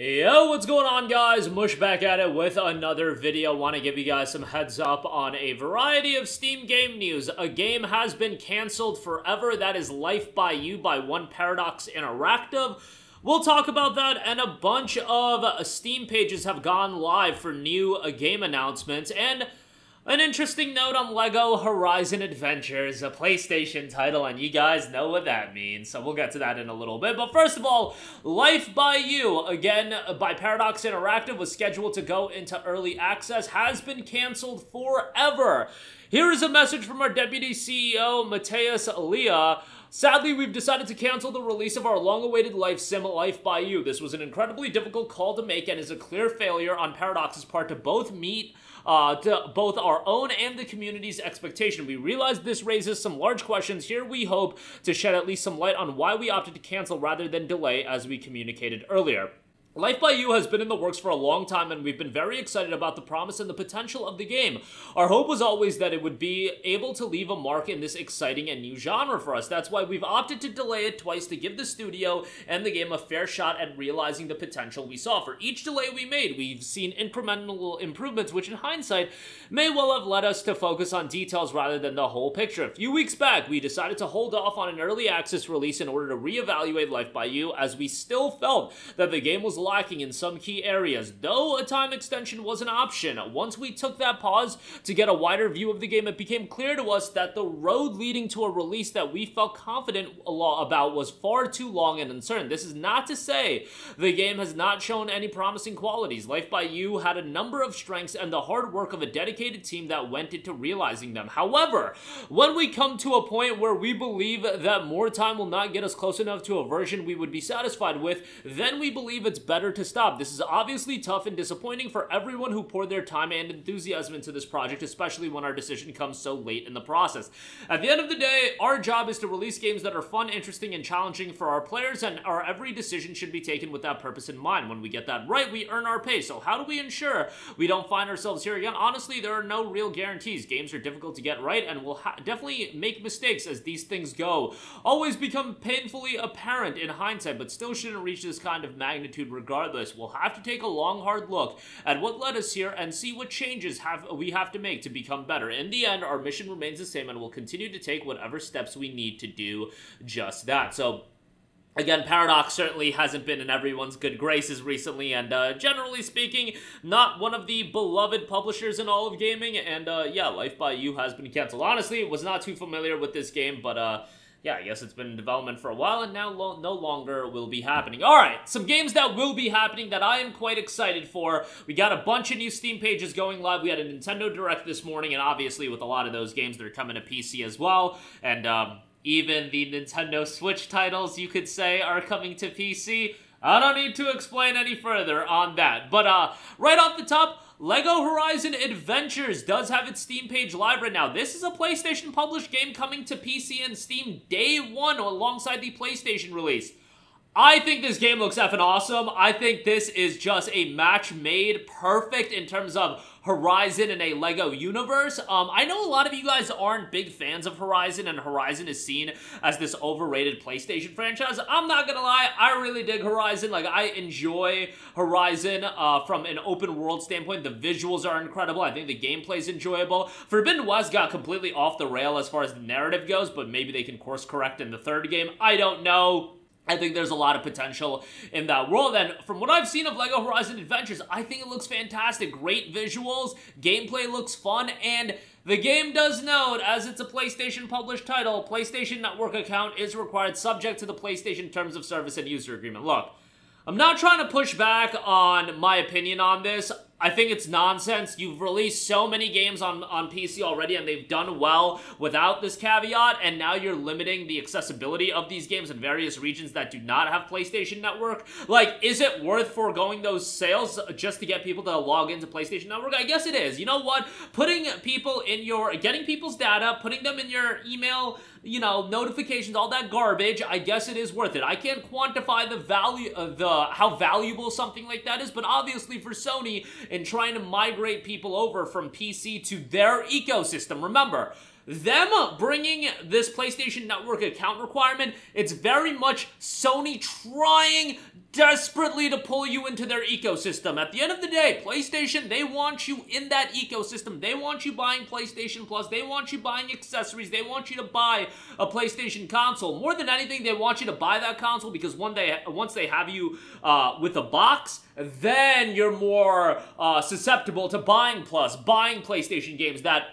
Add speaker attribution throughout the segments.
Speaker 1: Yo, what's going on, guys? Mush back at it with another video. Want to give you guys some heads up on a variety of Steam game news. A game has been canceled forever. That is Life by You by One Paradox Interactive. We'll talk about that, and a bunch of Steam pages have gone live for new game announcements, and an interesting note on LEGO Horizon Adventures, a PlayStation title, and you guys know what that means, so we'll get to that in a little bit. But first of all, Life by You, again, by Paradox Interactive, was scheduled to go into early access, has been canceled forever. Here is a message from our Deputy CEO, Mateus Leah. Sadly, we've decided to cancel the release of our long-awaited life sim, Life by You. This was an incredibly difficult call to make and is a clear failure on Paradox's part to both meet both our own and the community's expectation. We realize this raises some large questions. Here we hope to shed at least some light on why we opted to cancel rather than delay, as we communicated earlier. Life by You has been in the works for a long time, and we've been very excited about the promise and the potential of the game. Our hope was always that it would be able to leave a mark in this exciting and new genre for us. That's why we've opted to delay it twice to give the studio and the game a fair shot at realizing the potential we saw. For each delay we made, we've seen incremental improvements, which in hindsight may well have led us to focus on details rather than the whole picture. A few weeks back, we decided to hold off on an early access release in order to reevaluate Life by You, as we still felt that the game was lacking in some key areas, though a time extension was an option. Once we took that pause to get a wider view of the game, it became clear to us that the road leading to a release that we felt confident about was far too long and uncertain. This is not to say the game has not shown any promising qualities. Life by You had a number of strengths and the hard work of a dedicated team that went into realizing them. However, when we come to a point where we believe that more time will not get us close enough to a version we would be satisfied with, then we believe it's better to stop. This is obviously tough and disappointing for everyone who poured their time and enthusiasm into this project, especially when our decision comes so late in the process. At the end of the day, our job is to release games that are fun, interesting, and challenging for our players, and our every decision should be taken with that purpose in mind. When we get that right, we earn our pay. So how do we ensure we don't find ourselves here again? Honestly, there are no real guarantees. Games are difficult to get right, and we'll definitely make mistakes as these things go. Always become painfully apparent in hindsight, but still shouldn't reach this kind of magnitude regardless. We'll have to take a long, hard look at what led us here and see what changes we have to make to become better. In the end, our mission remains the same, and we'll continue to take whatever steps we need to do just that. So, again, Paradox certainly hasn't been in everyone's good graces recently, and generally speaking, not one of the beloved publishers in all of gaming, and yeah, Life by You has been canceled. Honestly, was not too familiar with this game, but yeah, I guess it's been in development for a while, and now no longer will be happening. Alright, some games that will be happening that I am quite excited for. We got a bunch of new Steam pages going live. We had a Nintendo Direct this morning, and obviously with a lot of those games, they're coming to PC as well. And even the Nintendo Switch titles, you could say, are coming to PC. I don't need to explain any further on that. But right off the top, LEGO Horizon Adventures does have its Steam page live right now. This is a PlayStation published game coming to PC and Steam day one alongside the PlayStation release. I think this game looks effing awesome. I think this is just a match made perfect in terms of Horizon in a LEGO universe. I know a lot of you guys aren't big fans of Horizon, and Horizon is seen as this overrated PlayStation franchise. I'm not gonna lie, I really dig Horizon. Like, I enjoy Horizon from an open world standpoint. The visuals are incredible. I think the gameplay is enjoyable. Forbidden West got completely off the rail as far as the narrative goes, but maybe they can course correct in the third game. I don't know. I think there's a lot of potential in that world, and from what I've seen of LEGO Horizon Adventures, I think it looks fantastic. Great visuals, gameplay looks fun, and the game does note, as it's a PlayStation published title, PlayStation Network account is required subject to the PlayStation Terms of Service and User Agreement. Look, I'm not trying to push back on my opinion on this. I think it's nonsense. You've released so many games on PC already, and they've done well without this caveat, and now you're limiting the accessibility of these games in various regions that do not have PlayStation Network. Like, is it worth foregoing those sales just to get people to log into PlayStation Network? I guess it is. You know what? Putting people in getting people's data, putting them in your email, you know, notifications, all that garbage, I guess it is worth it. I can't quantify the value of how valuable something like that is, but obviously for Sony, in trying to migrate people over from PC to their ecosystem, remember, them bringing this PlayStation Network account requirement, it's very much Sony trying desperately to pull you into their ecosystem. At the end of the day, PlayStation, they want you in that ecosystem. They want you buying PlayStation Plus. They want you buying accessories. They want you to buy a PlayStation console. More than anything, they want you to buy that console because once they have you with a box, then you're more susceptible to buying PlayStation games that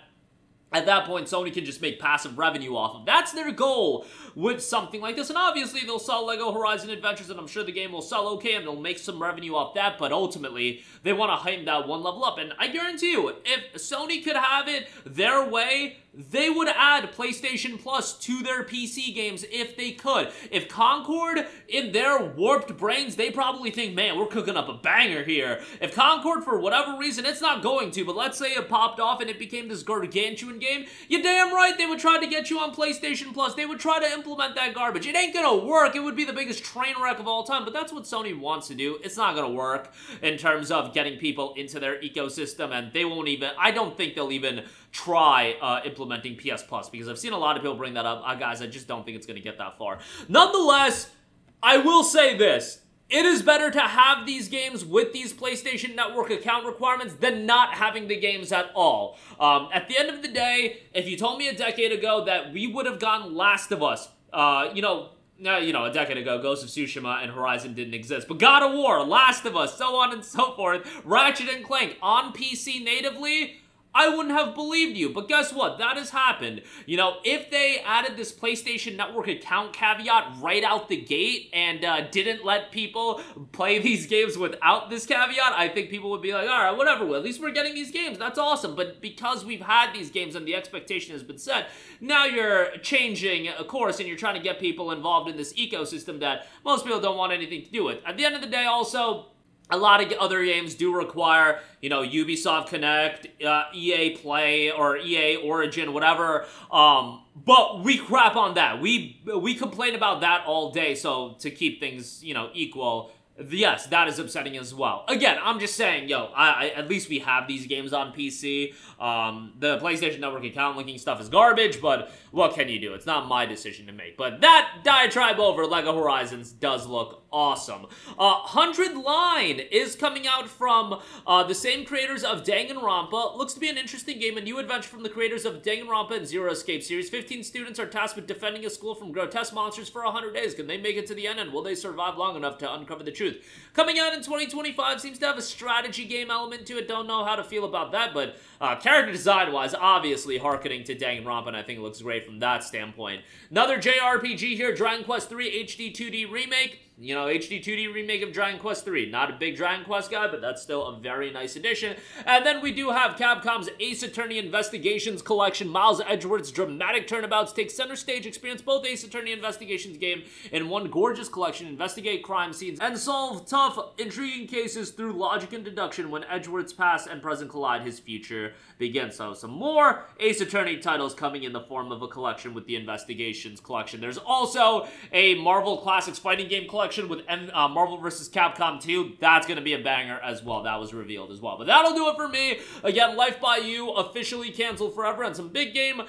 Speaker 1: at that point, Sony can just make passive revenue off of. That's their goal with something like this. And obviously, they'll sell LEGO Horizon Adventures, and I'm sure the game will sell okay, and they'll make some revenue off that. But ultimately, they want to heighten that one level up. And I guarantee you, if Sony could have it their way, they would add PlayStation Plus to their PC games if they could. If Concord, in their warped brains, they probably think, man, we're cooking up a banger here. If Concord, for whatever reason, it's not going to, but let's say it popped off and it became this gargantuan game, you're damn right they would try to get you on PlayStation Plus. They would try to implement that garbage. It ain't gonna work. It would be the biggest train wreck of all time, but that's what Sony wants to do. It's not gonna work in terms of getting people into their ecosystem, and they won't even, I don't think they'll even try implementing PS Plus, because I've seen a lot of people bring that up. Guys, I just don't think it's going to get that far. Nonetheless, I will say this. It is better to have these games with these PlayStation Network account requirements than not having the games at all. At the end of the day, if you told me a decade ago that we would have gotten Last of Us, a decade ago, Ghost of Tsushima and Horizon didn't exist, but God of War, Last of Us, so on and so forth, Ratchet and Clank on PC natively, I wouldn't have believed you, but guess what? That has happened. You know, if they added this PlayStation Network account caveat right out the gate and didn't let people play these games without this caveat, I think people would be like, all right, whatever, well, at least we're getting these games. That's awesome. But because we've had these games and the expectation has been set, now you're changing a course and you're trying to get people involved in this ecosystem that most people don't want anything to do with. At the end of the day, also, a lot of other games do require, you know, Ubisoft Connect, EA Play, or EA Origin, whatever, but we crap on that. We complain about that all day, so to keep things, you know, equal, yes, that is upsetting as well. Again, I'm just saying, yo, at least we have these games on PC. The PlayStation Network account linking stuff is garbage, but what can you do? It's not my decision to make. But that diatribe over LEGO Horizons does look awesome. 100 Line is coming out from the same creators of Danganronpa. Looks to be an interesting game, a new adventure from the creators of Danganronpa and Zero Escape series. 15 students are tasked with defending a school from grotesque monsters for 100 days. Can they make it to the end, and will they survive long enough to uncover the truth? Coming out in 2025, seems to have a strategy game element to it. Don't know how to feel about that, but character design-wise, obviously hearkening to Danganronpa, and I think it looks great from that standpoint. Another JRPG here, Dragon Quest III HD 2D Remake. You know, HD 2D remake of Dragon Quest III. Not a big Dragon Quest guy, but that's still a very nice addition. And then we do have Capcom's Ace Attorney Investigations Collection. Miles Edgeworth's dramatic turnabouts take center stage. Experience both Ace Attorney Investigations game in one gorgeous collection. Investigate crime scenes and solve tough, intriguing cases through logic and deduction. When Edgeworth's past and present collide, his future begins. So some more Ace Attorney titles coming in the form of a collection with the Investigations Collection. There's also a Marvel Classics fighting game collection with Marvel vs. Capcom 2. That's going to be a banger as well. That was revealed as well. But that'll do it for me. Again, Life by You officially canceled forever, and some big game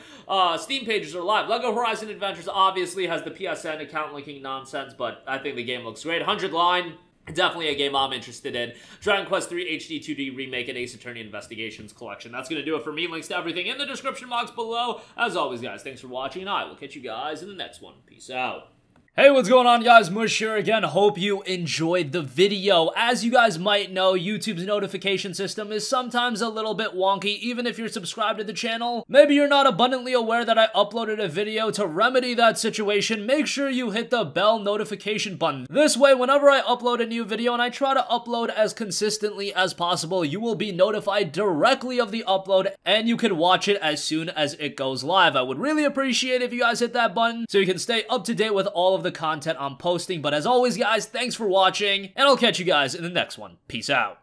Speaker 1: Steam pages are live. LEGO Horizon Adventures obviously has the PSN account linking nonsense, but I think the game looks great. 100 Line, definitely a game I'm interested in. Dragon Quest III HD 2D Remake and Ace Attorney Investigations Collection. That's going to do it for me. Links to everything in the description box below. As always, guys, thanks for watching, and I will catch you guys in the next one. Peace out. Hey, what's going on, guys? Mush here again. Hope you enjoyed the video. As you guys might know, YouTube's notification system is sometimes a little bit wonky, even if you're subscribed to the channel. Maybe you're not abundantly aware that I uploaded a video. To remedy that situation, make sure you hit the bell notification button. This way, whenever I upload a new video, and I try to upload as consistently as possible, you will be notified directly of the upload, and you can watch it as soon as it goes live. I would really appreciate if you guys hit that button so you can stay up to date with all of the content I'm posting. But as always, guys, thanks for watching, and I'll catch you guys in the next one. Peace out.